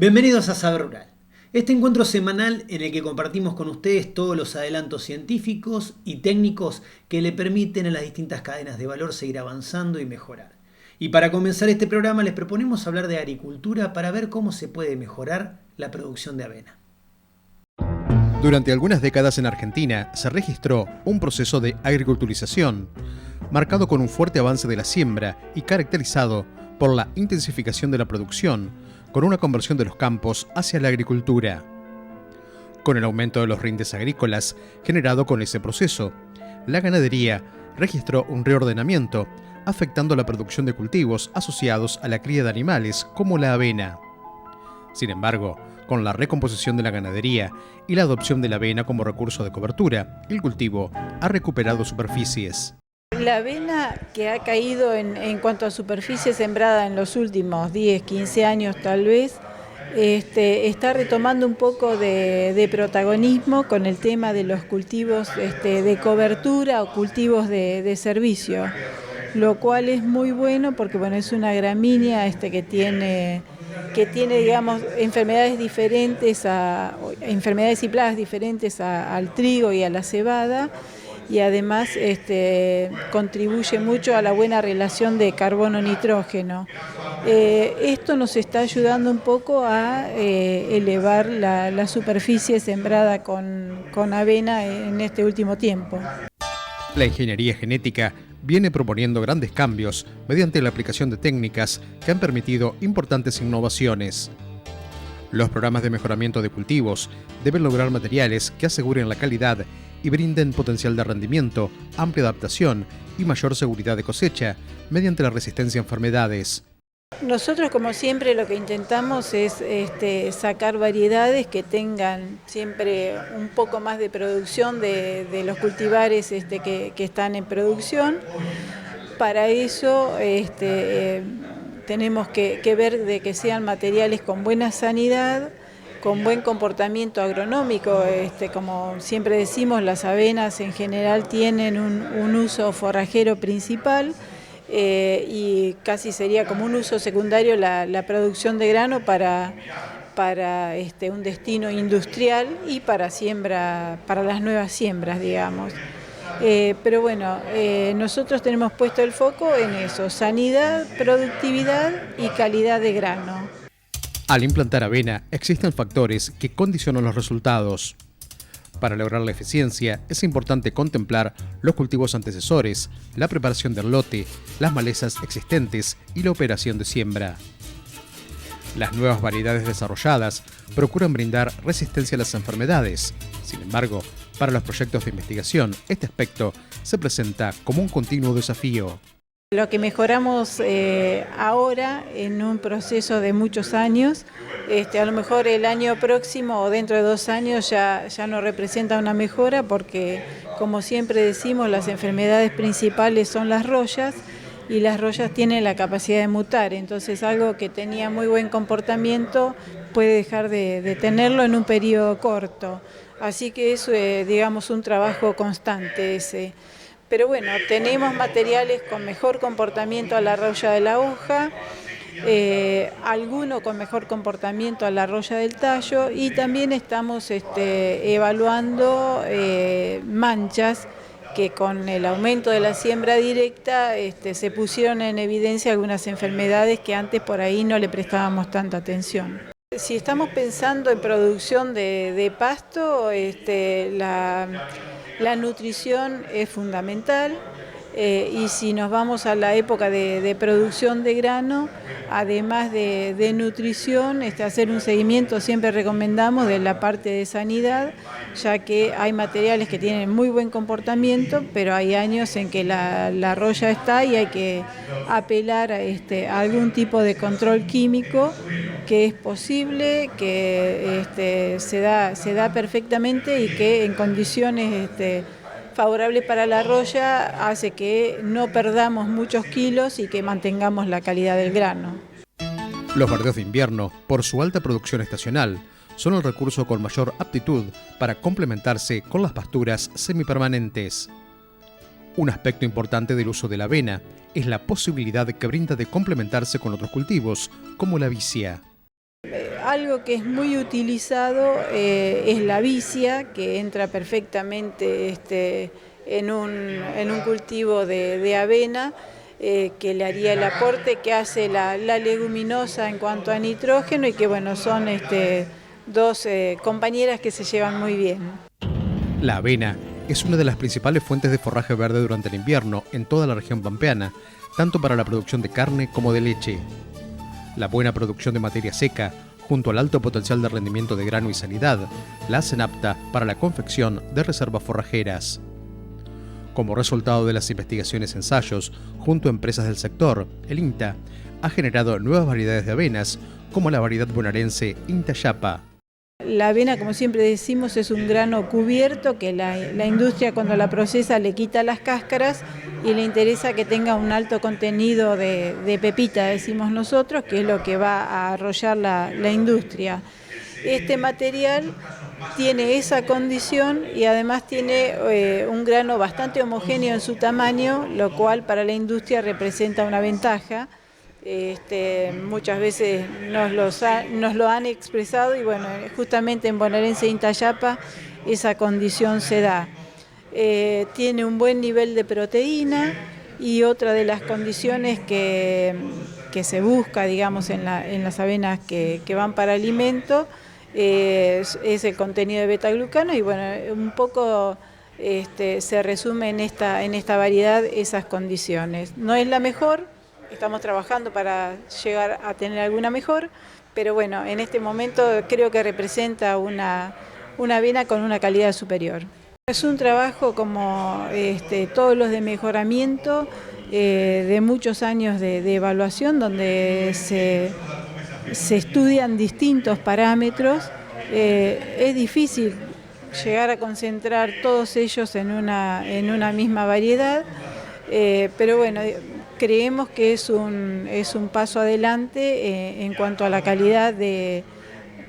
Bienvenidos a Saber Rural, este encuentro semanal en el que compartimos con ustedes todos los adelantos científicos y técnicos que le permiten a las distintas cadenas de valor seguir avanzando y mejorar. Y para comenzar este programa les proponemos hablar de agricultura para ver cómo se puede mejorar la producción de avena. Durante algunas décadas en Argentina se registró un proceso de agriculturización, marcado con un fuerte avance de la siembra y caracterizado por la intensificación de la producción, con una conversión de los campos hacia la agricultura. Con el aumento de los rindes agrícolas generado con ese proceso, la ganadería registró un reordenamiento, afectando la producción de cultivos asociados a la cría de animales como la avena. Sin embargo, con la recomposición de la ganadería y la adopción de la avena como recurso de cobertura, el cultivo ha recuperado superficies. La avena, que ha caído en cuanto a superficie sembrada en los últimos 10, 15 años tal vez, está retomando un poco de protagonismo con el tema de los cultivos de cobertura o cultivos de servicio, lo cual es muy bueno porque es una gramínea que tiene digamos enfermedades y plagas diferentes al trigo y a la cebada, y además contribuye mucho a la buena relación de carbono-nitrógeno. Esto nos está ayudando un poco a elevar la superficie sembrada con avena en este último tiempo. La ingeniería genética viene proponiendo grandes cambios mediante la aplicación de técnicas que han permitido importantes innovaciones. Los programas de mejoramiento de cultivos deben lograr materiales que aseguren la calidad y brinden potencial de rendimiento, amplia adaptación y mayor seguridad de cosecha mediante la resistencia a enfermedades. Nosotros, como siempre, lo que intentamos es sacar variedades que tengan siempre un poco más de producción de los cultivares que están en producción. Para eso tenemos que ver de que sean materiales con buena sanidad, con buen comportamiento agronómico. Como siempre decimos, las avenas en general tienen un uso forrajero principal, y casi sería como un uso secundario la producción de grano para un destino industrial y para las nuevas siembras, digamos. Pero bueno, nosotros tenemos puesto el foco en eso: sanidad, productividad y calidad de grano. Al implantar avena, existen factores que condicionan los resultados. Para lograr la eficiencia, es importante contemplar los cultivos antecesores, la preparación del lote, las malezas existentes y la operación de siembra. Las nuevas variedades desarrolladas procuran brindar resistencia a las enfermedades. Sin embargo, para los proyectos de investigación, este aspecto se presenta como un continuo desafío. Lo que mejoramos ahora en un proceso de muchos años, a lo mejor el año próximo o dentro de 2 años ya no representa una mejora, porque, como siempre decimos, las enfermedades principales son las rollas, y las rollas tienen la capacidad de mutar. Entonces, algo que tenía muy buen comportamiento puede dejar de tenerlo en un periodo corto. Así que eso es, digamos, un trabajo constante ese. Pero bueno, tenemos materiales con mejor comportamiento a la roya de la hoja, alguno con mejor comportamiento a la roya del tallo, y también estamos evaluando manchas que con el aumento de la siembra directa se pusieron en evidencia algunas enfermedades que antes por ahí no le prestábamos tanta atención. Si estamos pensando en producción de pasto, la nutrición es fundamental, y si nos vamos a la época de producción de grano, además de nutrición, hacer un seguimiento siempre recomendamos de la parte de sanidad, ya que hay materiales que tienen muy buen comportamiento, pero hay años en que la roya está y hay que apelar a algún tipo de control químico, que es posible, que se da perfectamente, y que en condiciones favorable para la roya hace que no perdamos muchos kilos y que mantengamos la calidad del grano. Los verdeos de invierno, por su alta producción estacional, son el recurso con mayor aptitud para complementarse con las pasturas semipermanentes. Un aspecto importante del uso de la avena es la posibilidad que brinda de complementarse con otros cultivos, como la vicia. algo que es muy utilizado es la vicia, que entra perfectamente en un cultivo de avena, que le haría el aporte que hace la leguminosa en cuanto a nitrógeno, y que bueno, son dos compañeras que se llevan muy bien. La avena es una de las principales fuentes de forraje verde durante el invierno en toda la región pampeana, tanto para la producción de carne como de leche. La buena producción de materia seca, junto al alto potencial de rendimiento de grano y sanidad, la hacen apta para la confección de reservas forrajeras. Como resultado de las investigaciones y ensayos junto a empresas del sector, el INTA ha generado nuevas variedades de avenas, como la variedad bonaerense Intayapa. La avena, como siempre decimos, es un grano cubierto que la industria, cuando la procesa, le quita las cáscaras y le interesa que tenga un alto contenido de pepita, decimos nosotros, que es lo que va a arrollar la industria. Este material tiene esa condición y además tiene un grano bastante homogéneo en su tamaño, lo cual para la industria representa una ventaja. Muchas veces nos lo han expresado, y bueno, justamente en bonaerense Intayapa esa condición se da. Tiene un buen nivel de proteína, y otra de las condiciones que se busca, digamos, en las avenas que van para alimento es el contenido de betaglucano, y bueno, un poco se resume en esta variedad esas condiciones. No es la mejor. Estamos trabajando para llegar a tener alguna mejor, pero bueno, en este momento creo que representa una avena con una calidad superior. Es un trabajo como todos los de mejoramiento, de muchos años de evaluación, donde se estudian distintos parámetros. Es difícil llegar a concentrar todos ellos en una misma variedad, pero bueno, creemos que es un paso adelante en cuanto a la calidad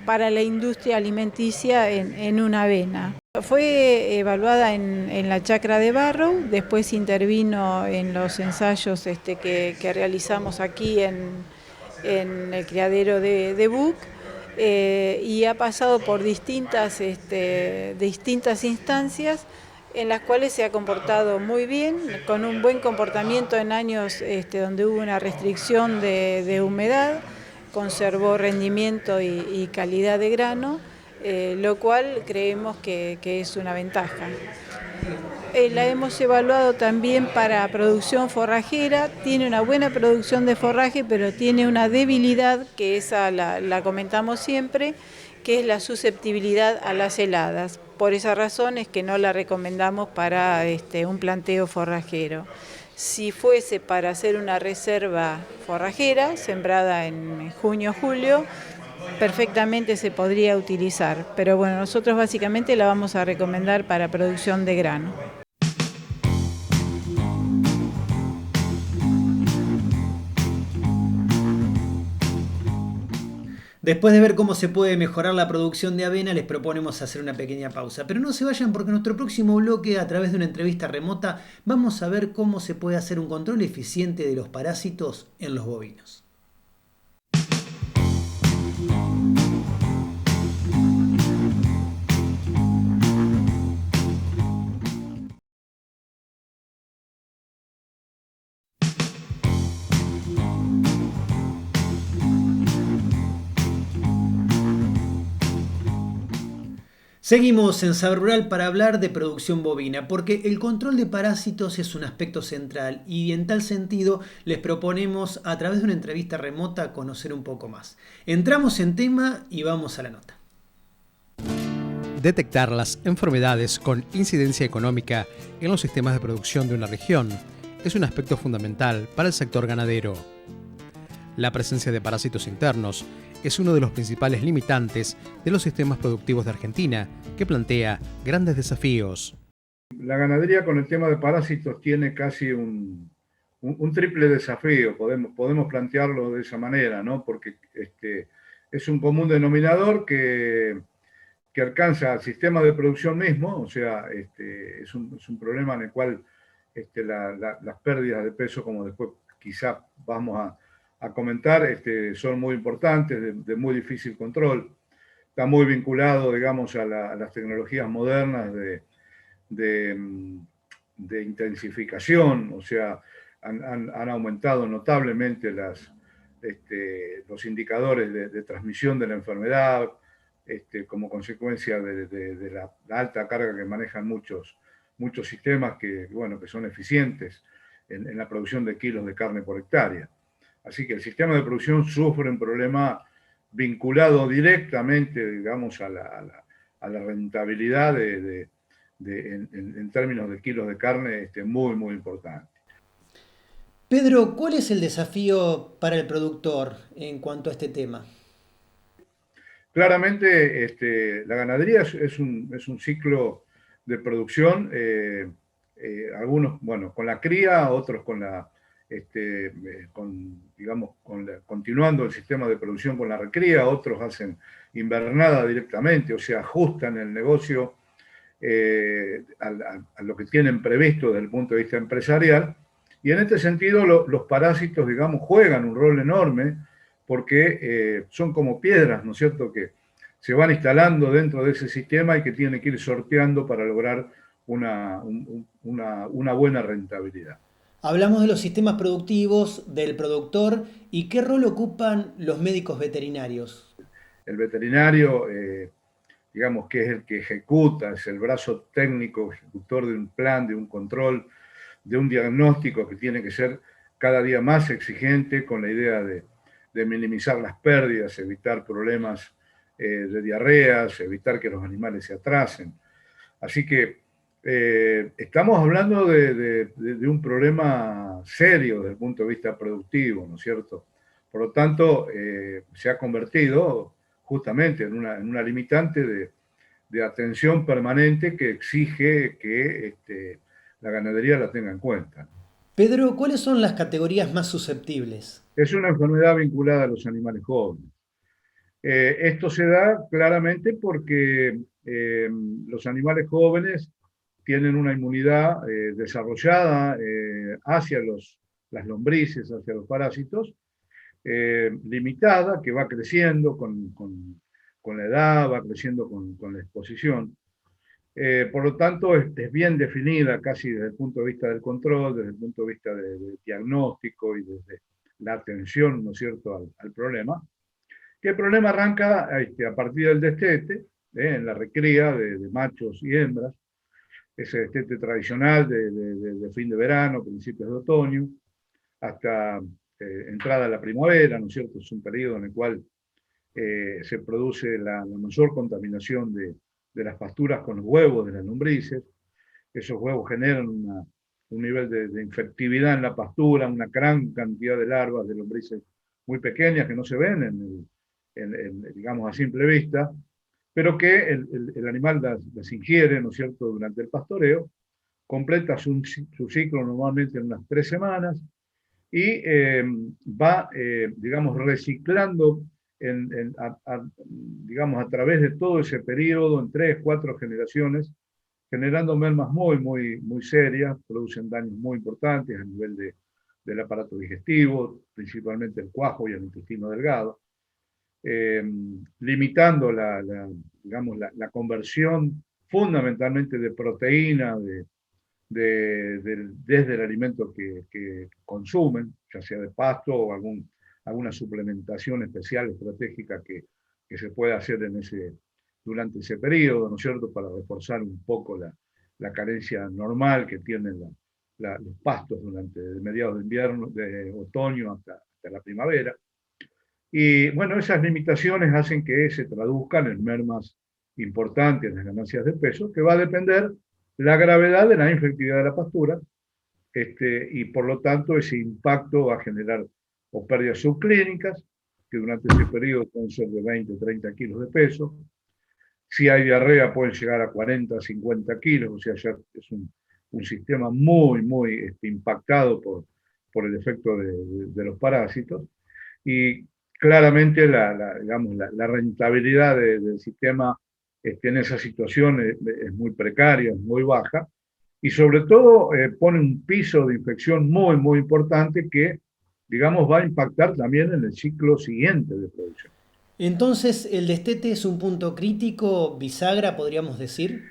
para la industria alimenticia en una avena. Fue evaluada en la chacra de Barrow, después intervino en los ensayos que realizamos aquí en el criadero de Buc, y ha pasado por distintas instancias, en las cuales se ha comportado muy bien, con un buen comportamiento en años donde hubo una restricción de humedad, conservó rendimiento y calidad de grano, lo cual creemos que es una ventaja. La hemos evaluado también para producción forrajera, tiene una buena producción de forraje, pero tiene una debilidad, que esa la comentamos siempre, que es la susceptibilidad a las heladas. Por esa razón es que no la recomendamos para un planteo forrajero. Si fuese para hacer una reserva forrajera, sembrada en junio o julio, perfectamente se podría utilizar, pero bueno, nosotros básicamente la vamos a recomendar para producción de grano. Después de ver cómo se puede mejorar la producción de avena, les proponemos hacer una pequeña pausa. Pero no se vayan, porque en nuestro próximo bloque, a través de una entrevista remota, vamos a ver cómo se puede hacer un control eficiente de los parásitos en los bovinos. Seguimos en Saber Rural para hablar de producción bovina, porque el control de parásitos es un aspecto central, y en tal sentido les proponemos, a través de una entrevista remota, conocer un poco más. Entramos en tema y vamos a la nota. Detectar las enfermedades con incidencia económica en los sistemas de producción de una región es un aspecto fundamental para el sector ganadero. La presencia de parásitos internos es uno de los principales limitantes de los sistemas productivos de Argentina, que plantea grandes desafíos. La ganadería con el tema de parásitos tiene casi un triple desafío, podemos plantearlo de esa manera, ¿no? Porque es un común denominador que alcanza al sistema de producción mismo, o sea, es un problema en el cual las pérdidas de peso, como después quizás vamos a comentar son muy importantes, de muy difícil control. Está muy vinculado, digamos, a las tecnologías modernas de intensificación, o sea, han aumentado notablemente los indicadores de transmisión de la enfermedad, como consecuencia de la alta carga que manejan muchos sistemas que son eficientes en la producción de kilos de carne por hectárea. Así que el sistema de producción sufre un problema vinculado directamente, digamos, a la rentabilidad en términos de kilos de carne muy, muy importante. Pedro, ¿cuál es el desafío para el productor en cuanto a este tema? Claramente, la ganadería es un ciclo de producción, algunos, con la cría, otros continuando el sistema de producción con la recría, otros hacen invernada directamente, o sea, ajustan el negocio a lo que tienen previsto desde el punto de vista empresarial. Y en este sentido, los parásitos, digamos, juegan un rol enorme porque son como piedras, ¿no es cierto?, que se van instalando dentro de ese sistema y que tienen que ir sorteando para lograr una buena rentabilidad. Hablamos de los sistemas productivos, del productor y qué rol ocupan los médicos veterinarios. El veterinario, digamos que es el que ejecuta, es el brazo técnico ejecutor de un plan, de un control, de un diagnóstico que tiene que ser cada día más exigente con la idea de minimizar las pérdidas, evitar problemas de diarreas, evitar que los animales se atrasen. Así que estamos hablando de un problema serio desde el punto de vista productivo, ¿no es cierto? Por lo tanto, se ha convertido justamente en una limitante de atención permanente que exige que la ganadería la tenga en cuenta. Pedro, ¿cuáles son las categorías más susceptibles? Es una enfermedad vinculada a los animales jóvenes. Esto se da claramente porque los animales jóvenes tienen una inmunidad desarrollada hacia las lombrices, hacia los parásitos, limitada, que va creciendo con la edad, va creciendo con la exposición. Por lo tanto, es bien definida casi desde el punto de vista del control, desde el punto de vista del diagnóstico y desde la atención, ¿no es cierto?, al problema. Que el problema arranca a partir del destete, en la recría de machos y hembras, ese destete tradicional de fin de verano, principios de otoño, hasta entrada a la primavera, ¿no es cierto? Es un periodo en el cual se produce la mayor contaminación de las pasturas con los huevos de las lombrices. Esos huevos generan un nivel de infectividad en la pastura, una gran cantidad de larvas de lombrices muy pequeñas que no se ven digamos, a simple vista, pero que el animal las ingiere, ¿no es cierto?, durante el pastoreo, completa su ciclo normalmente en unas 3 semanas y va, digamos, reciclando digamos, a través de todo ese periodo, en 3, 4 generaciones, generando mermas muy, muy, muy serias, producen daños muy importantes a nivel del aparato digestivo, principalmente el cuajo y el intestino delgado, limitando digamos, la conversión fundamentalmente de proteína desde el alimento que consumen, ya sea de pasto o alguna suplementación especial estratégica que se pueda hacer durante ese periodo, ¿no es cierto?, para reforzar un poco la carencia normal que tienen los pastos durante mediados de invierno, de otoño hasta la primavera. Y bueno, esas limitaciones hacen que se traduzcan en mermas importantes en las ganancias de peso, que va a depender la gravedad de la infectividad de la pastura, y por lo tanto ese impacto va a generar o pérdidas subclínicas, que durante ese periodo pueden ser de 20 o 30 kilos de peso. Si hay diarrea pueden llegar a 40, 50 kilos, o sea, ya es un sistema muy, muy impactado por el efecto de los parásitos. Y claramente la rentabilidad del sistema en esa situación es muy precaria, es muy baja, y sobre todo pone un piso de infección muy, muy importante que digamos, va a impactar también en el ciclo siguiente de producción. Entonces, el destete es un punto crítico, bisagra, podríamos decir.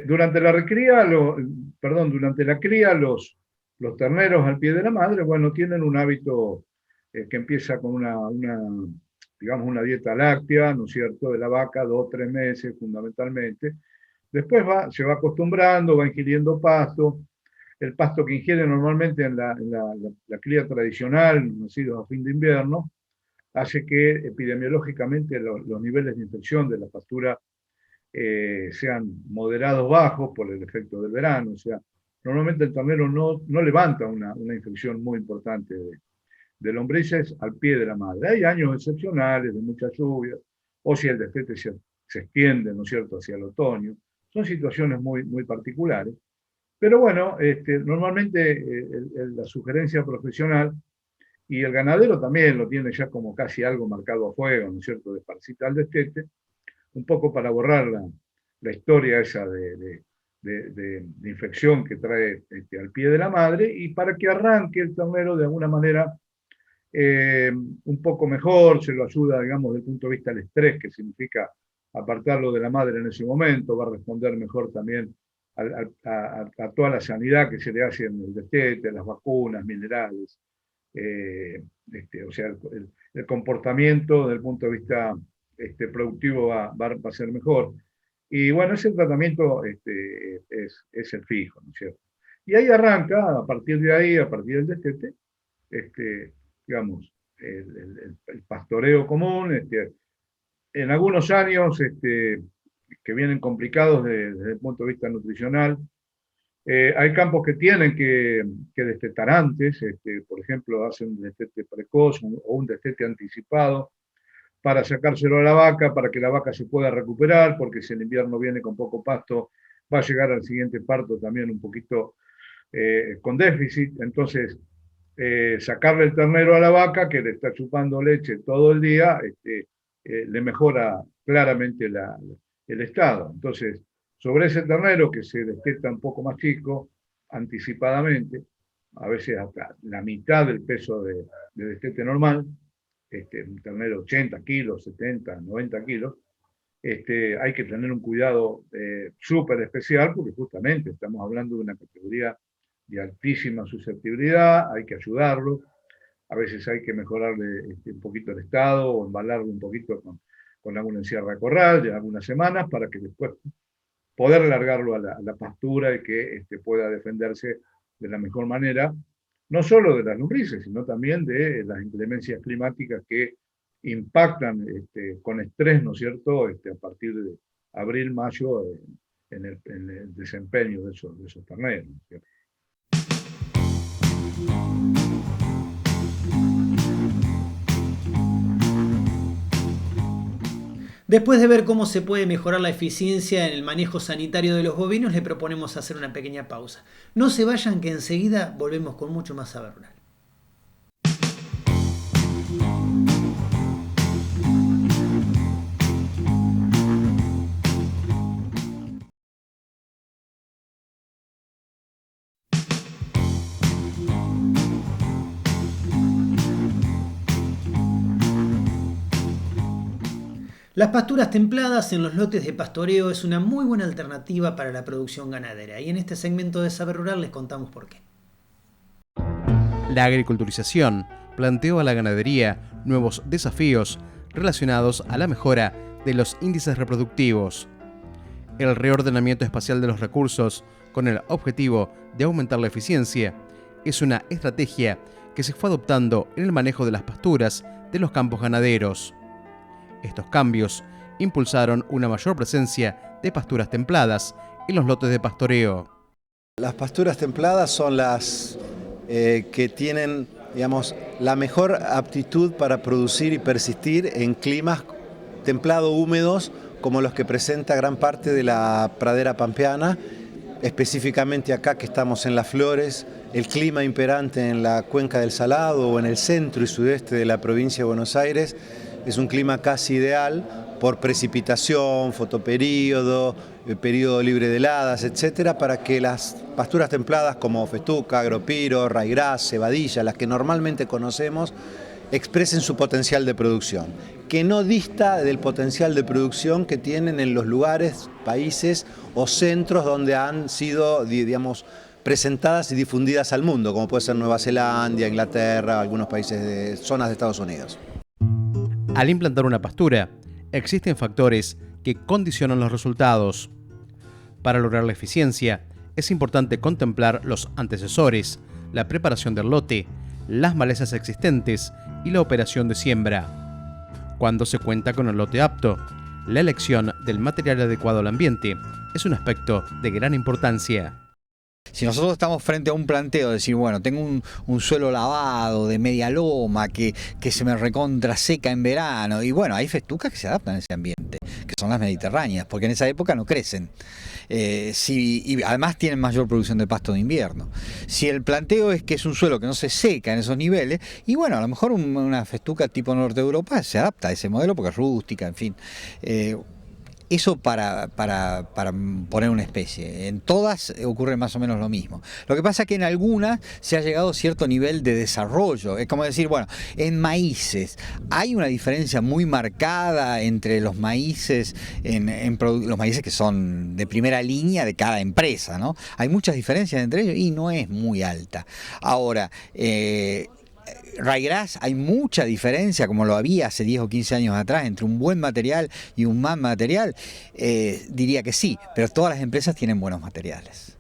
Durante la recría, durante la cría, los terneros al pie de la madre, bueno, tienen un hábito que empieza con digamos, una dieta láctea, ¿no es cierto?, de la vaca, 2 o 3 meses fundamentalmente. Después se va acostumbrando, va ingiriendo pasto. El pasto que ingiere normalmente en la cría tradicional, nacidos a fin de invierno, hace que epidemiológicamente los niveles de infección de la pastura sean moderados bajos por el efecto del verano. O sea, normalmente el ternero no levanta una infección muy importante de lombrices al pie de la madre. Hay años excepcionales de muchas lluvias, o si el destete se extiende, ¿no es cierto?, hacia el otoño. Son situaciones muy particulares. Pero bueno, normalmente la sugerencia profesional, y el ganadero también lo tiene ya como casi algo marcado a fuego, ¿no es cierto?, de parasitar al destete, un poco para borrar la historia esa de infección que trae al pie de la madre, y para que arranque el ternero de alguna manera un poco mejor, se lo ayuda, digamos, desde el punto de vista del estrés, que significa apartarlo de la madre en ese momento, va a responder mejor también a toda la sanidad que se le hace en el destete, las vacunas, minerales, o sea, el comportamiento desde el punto de vista productivo va a ser mejor. Y bueno, ese tratamiento es el fijo, ¿no es cierto? Y ahí arranca, a partir de ahí, a partir del destete, digamos, el pastoreo común. En algunos años que vienen complicados desde el punto de vista nutricional, hay campos que tienen que destetar antes, por ejemplo, hacen un destete precoz o un destete anticipado para sacárselo a la vaca, para que la vaca se pueda recuperar, porque si el invierno viene con poco pasto, va a llegar al siguiente parto también un poquito con déficit. Entonces, sacarle el ternero a la vaca, que le está chupando leche todo el día, le mejora claramente el estado. Entonces, sobre ese ternero que se desteta un poco más chico, anticipadamente, a veces hasta la mitad del peso de destete normal, un ternero 80 kilos, 70, 90 kilos, hay que tener un cuidado súper especial, porque justamente estamos hablando de una categoría de altísima susceptibilidad, hay que ayudarlo, a veces hay que mejorarle un poquito el estado o embalarlo un poquito con alguna encierra de corral de algunas semanas para que después poder largarlo a la pastura y que pueda defenderse de la mejor manera, no solo de las lombrices, sino también de las inclemencias climáticas que impactan con estrés, ¿no es cierto?, a partir de abril, mayo, en el desempeño de esos terneros, ¿no es cierto? Después de ver cómo se puede mejorar la eficiencia en el manejo sanitario de los bovinos, le proponemos hacer una pequeña pausa. No se vayan, que enseguida volvemos con mucho más Saber Rural. Las pasturas templadas en los lotes de pastoreo es una muy buena alternativa para la producción ganadera, y en este segmento de Saber Rural les contamos por qué. La agriculturización planteó a la ganadería nuevos desafíos relacionados a la mejora de los índices reproductivos. El reordenamiento espacial de los recursos con el objetivo de aumentar la eficiencia es una estrategia que se fue adoptando en el manejo de las pasturas de los campos ganaderos. Estos cambios impulsaron una mayor presencia de pasturas templadas en los lotes de pastoreo. Las pasturas templadas son las que tienen, digamos, la mejor aptitud para producir y persistir en climas templado-húmedos como los que presenta gran parte de la pradera pampeana, específicamente acá que estamos en Las Flores, el clima imperante en la cuenca del Salado o en el centro y sudeste de la provincia de Buenos Aires es un clima casi ideal por precipitación, fotoperíodo, periodo libre de heladas, etcétera, para que las pasturas templadas como festuca, agropiro, raigrás, cebadilla, las que normalmente conocemos, expresen su potencial de producción, que no dista del potencial de producción que tienen en los lugares, países o centros donde han sido, digamos, presentadas y difundidas al mundo, como puede ser Nueva Zelanda, Inglaterra, algunos países de zonas de Estados Unidos. Al implantar una pastura, existen factores que condicionan los resultados. Para lograr la eficiencia, es importante contemplar los antecesores, la preparación del lote, las malezas existentes y la operación de siembra. Cuando se cuenta con el lote apto, la elección del material adecuado al ambiente es un aspecto de gran importancia. Si nosotros estamos frente a un planteo de decir, bueno, tengo un suelo lavado de media loma que se me recontra seca en verano, y bueno, hay festucas que se adaptan a ese ambiente, que son las mediterráneas, porque en esa época no crecen. Y además tienen mayor producción de pasto de invierno. Si el planteo es que es un suelo que no se seca en esos niveles, y bueno, a lo mejor una festuca tipo norte de Europa se adapta a ese modelo porque es rústica, en fin. Eso para poner una especie. En todas ocurre más o menos lo mismo. Lo que pasa es que en algunas se ha llegado a cierto nivel de desarrollo. Es como decir, bueno, en maíces hay una diferencia muy marcada entre los maíces, los maíces que son de primera línea de cada empresa, ¿no? Hay muchas diferencias entre ellos y no es muy alta. Ahora, raigrás, hay mucha diferencia, como lo había hace 10 o 15 años atrás, entre un buen material y un mal material. Diría que sí, pero todas las empresas tienen buenos materiales.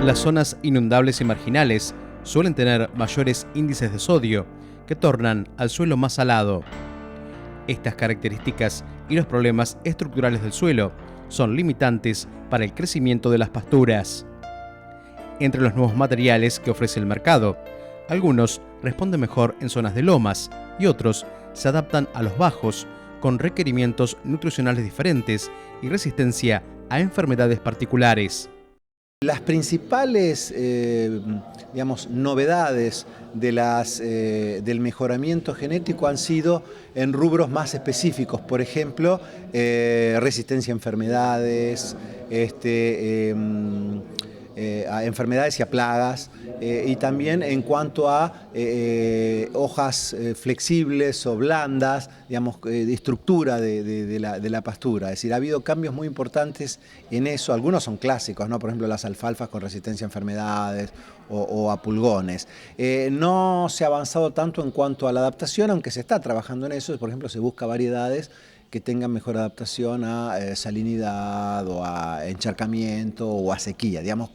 Las zonas inundables y marginales suelen tener mayores índices de sodio que tornan al suelo más salado. Estas características y los problemas estructurales del suelo son limitantes para el crecimiento de las pasturas. Entre los nuevos materiales que ofrece el mercado, algunos responden mejor en zonas de lomas y otros se adaptan a los bajos, con requerimientos nutricionales diferentes y resistencia a enfermedades particulares. Las principales novedades del mejoramiento genético han sido en rubros más específicos, por ejemplo, resistencia a enfermedades, a enfermedades y a plagas, y también en cuanto a hojas flexibles o blandas, digamos, de estructura de la pastura. Es decir, ha habido cambios muy importantes en eso. Algunos son clásicos, ¿no? Por ejemplo, las alfalfas con resistencia a enfermedades o a pulgones. No se ha avanzado tanto en cuanto a la adaptación, aunque se está trabajando en eso. Por ejemplo, se busca variedades que tengan mejor adaptación a salinidad o a encharcamiento o a sequía. Digamos,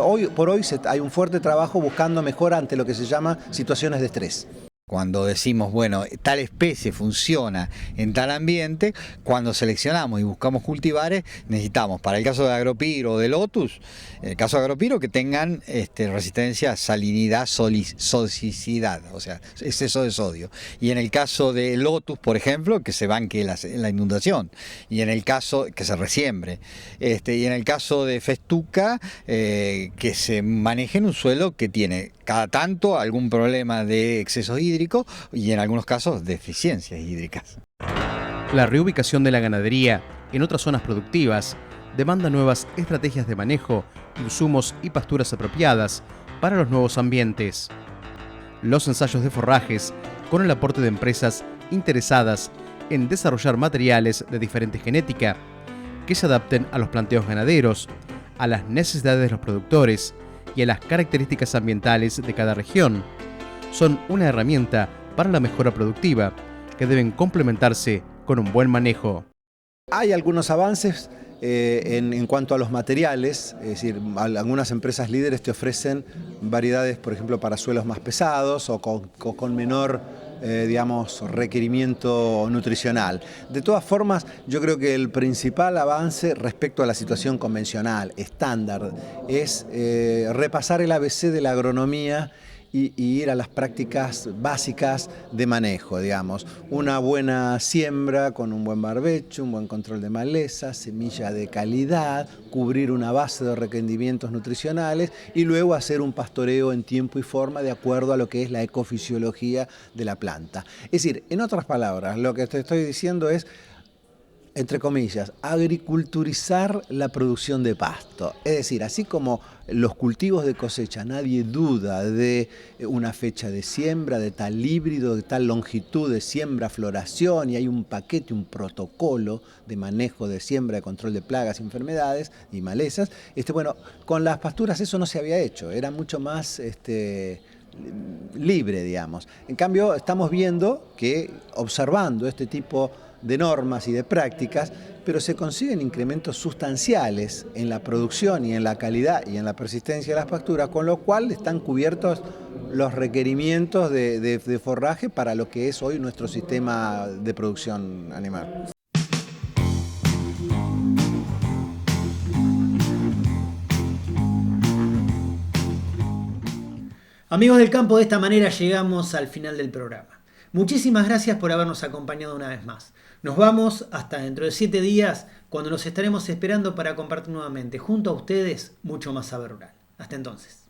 hoy por hoy hay un fuerte trabajo buscando mejora ante lo que se llama situaciones de estrés. Cuando decimos, bueno, tal especie funciona en tal ambiente, cuando seleccionamos y buscamos cultivares, necesitamos, para el caso de agropiro o de lotus, en el caso de agropiro, que tengan resistencia a salinidad, sodicidad, o sea, exceso de sodio. Y en el caso de lotus, por ejemplo, que se banque la inundación. Y en el caso, que se resiembre. Y en el caso de festuca, que se maneje en un suelo que tiene cada tanto algún problema de exceso hídrico y en algunos casos deficiencias hídricas. La reubicación de la ganadería en otras zonas productivas demanda nuevas estrategias de manejo, insumos y pasturas apropiadas para los nuevos ambientes. Los ensayos de forrajes, con el aporte de empresas interesadas en desarrollar materiales de diferente genética que se adapten a los planteos ganaderos, a las necesidades de los productores y a las características ambientales de cada región, son una herramienta para la mejora productiva que deben complementarse con un buen manejo. Hay algunos avances en cuanto a los materiales, es decir, algunas empresas líderes te ofrecen variedades, por ejemplo, para suelos más pesados o con menor requerimiento nutricional. De todas formas, yo creo que el principal avance respecto a la situación convencional, estándar, es repasar el ABC de la agronomía y ir a las prácticas básicas de manejo, digamos. Una buena siembra con un buen barbecho, un buen control de maleza, semilla de calidad, cubrir una base de requerimientos nutricionales y luego hacer un pastoreo en tiempo y forma de acuerdo a lo que es la ecofisiología de la planta. Es decir, en otras palabras, lo que te estoy diciendo es, entre comillas, agriculturizar la producción de pasto. Es decir, así como los cultivos de cosecha, nadie duda de una fecha de siembra, de tal híbrido, de tal longitud de siembra, floración, y hay un paquete, un protocolo de manejo de siembra, de control de plagas, enfermedades y malezas. Bueno, con las pasturas eso no se había hecho, era mucho más libre, digamos. En cambio, estamos viendo que, observando este tipo de normas y de prácticas, pero se consiguen incrementos sustanciales en la producción y en la calidad y en la persistencia de las pasturas, con lo cual están cubiertos los requerimientos de forraje para lo que es hoy nuestro sistema de producción animal. Amigos del campo, de esta manera llegamos al final del programa. Muchísimas gracias por habernos acompañado una vez más. Nos vamos hasta dentro de 7 días, cuando nos estaremos esperando para compartir nuevamente junto a ustedes mucho más saber rural. Hasta entonces.